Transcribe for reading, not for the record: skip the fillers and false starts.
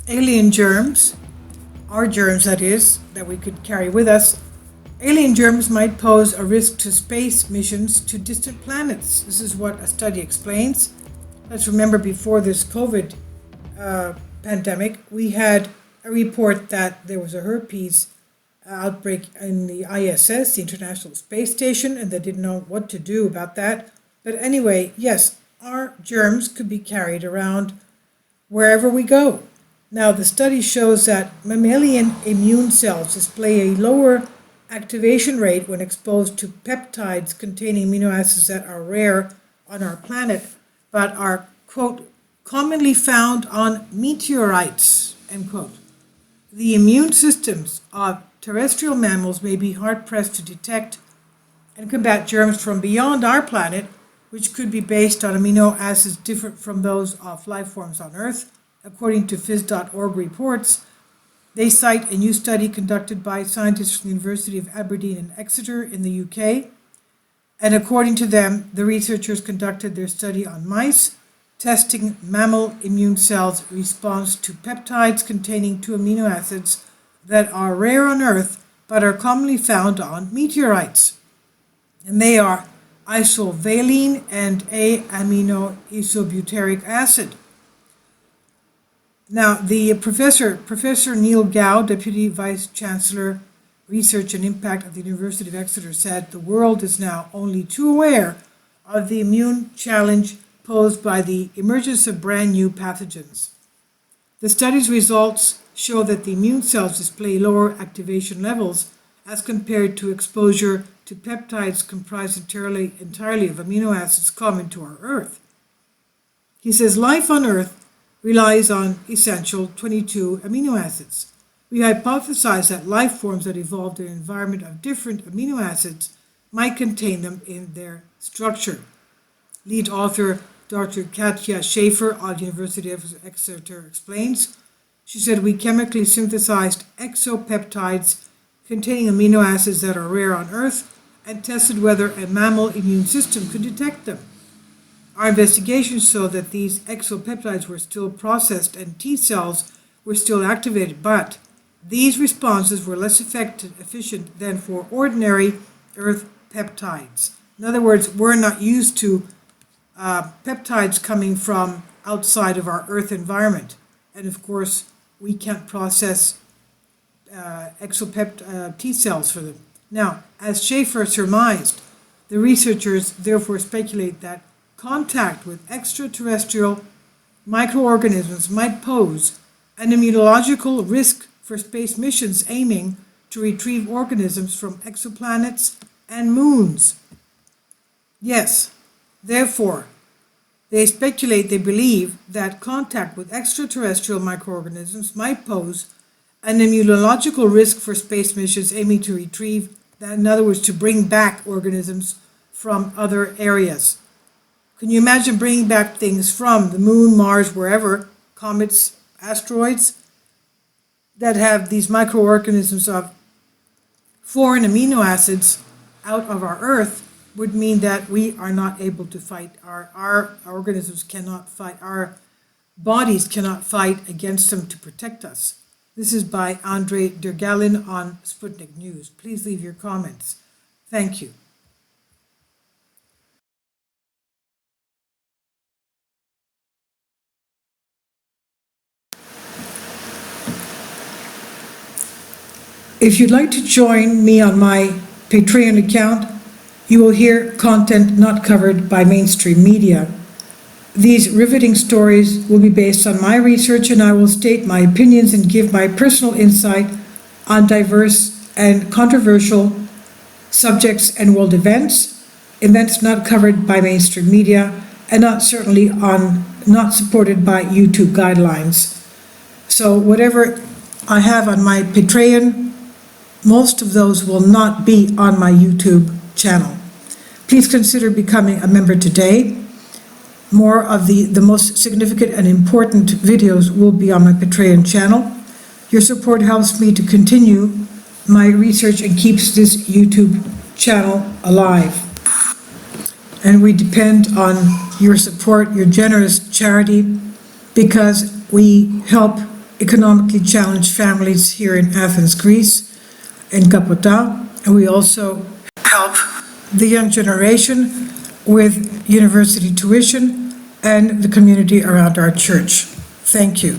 alien germs, our germs that is, that we could carry with us, alien germs might pose a risk to space missions to distant planets. This is what a study explains. Let's remember before this COVID pandemic, we had a report that there was a herpes outbreak in the ISS, the International Space Station, and they didn't know what to do about that. But anyway, yes, our germs could be carried around wherever we go. Now, the study shows that mammalian immune cells display a lower activation rate when exposed to peptides containing amino acids that are rare on our planet, but are, quote, commonly found on meteorites, end quote. The immune systems of terrestrial mammals may be hard-pressed to detect and combat germs from beyond our planet, which could be based on amino acids different from those of life forms on Earth. According to phys.org reports, they cite a new study conducted by scientists from the University of Aberdeen and Exeter in the UK. And according to them, the researchers conducted their study on mice, testing mammal immune cells' response to peptides containing two amino acids that are rare on Earth but are commonly found on meteorites. And they are isovaline and A-aminoisobutyric acid. Now, the Professor Neil Gow, Deputy Vice Chancellor, Research and Impact at the University of Exeter, said the world is now only too aware of the immune challenge posed by the emergence of brand new pathogens. The study's results show that the immune cells display lower activation levels as compared to exposure to peptides comprised entirely of amino acids common to our Earth. He says life on Earth relies on essential 22 amino acids. We hypothesize that life forms that evolved in an environment of different amino acids might contain them in their structure. Lead author Dr. Katja Schaefer of the University of Exeter explains. She said, we chemically synthesized exopeptides containing amino acids that are rare on Earth and tested whether a mammal immune system could detect them. Our investigations showed that these exopeptides were still processed and T cells were still activated, but these responses were less efficient than for ordinary Earth peptides. In other words, we're not used to peptides coming from outside of our Earth environment. And of course, we can't process T cells for them. Now, as Schaefer surmised, the researchers therefore speculate that contact with extraterrestrial microorganisms might pose an immunological risk for space missions aiming to retrieve organisms from exoplanets and moons. Yes, therefore, they believe that contact with extraterrestrial microorganisms might pose an immunological risk for space missions aiming to retrieve, in other words, to bring back organisms from other areas. Can you imagine bringing back things from the moon, Mars, wherever, comets, asteroids, that have these microorganisms of foreign amino acids out of our Earth? Would mean that we are not able to fight, our organisms cannot fight, our bodies cannot fight against them to protect us. This is by Andrei Dergalin on Sputnik News. Please leave your comments. Thank you. If you'd like to join me on my Patreon account, you will hear content not covered by mainstream media. These riveting stories will be based on my research, and I will state my opinions and give my personal insight on diverse and controversial subjects and world events not covered by mainstream media, and not supported by YouTube guidelines. So whatever I have on my Patreon, most of those will not be on my YouTube channel. Please consider becoming a member today. More of the most significant and important videos will be on my Patreon channel. Your support helps me to continue my research and keeps this YouTube channel alive. And we depend on your support, your generous charity, because we help economically challenged families here in Athens, Greece, in Kapota, and we also help the young generation with university tuition and the community around our church. Thank you.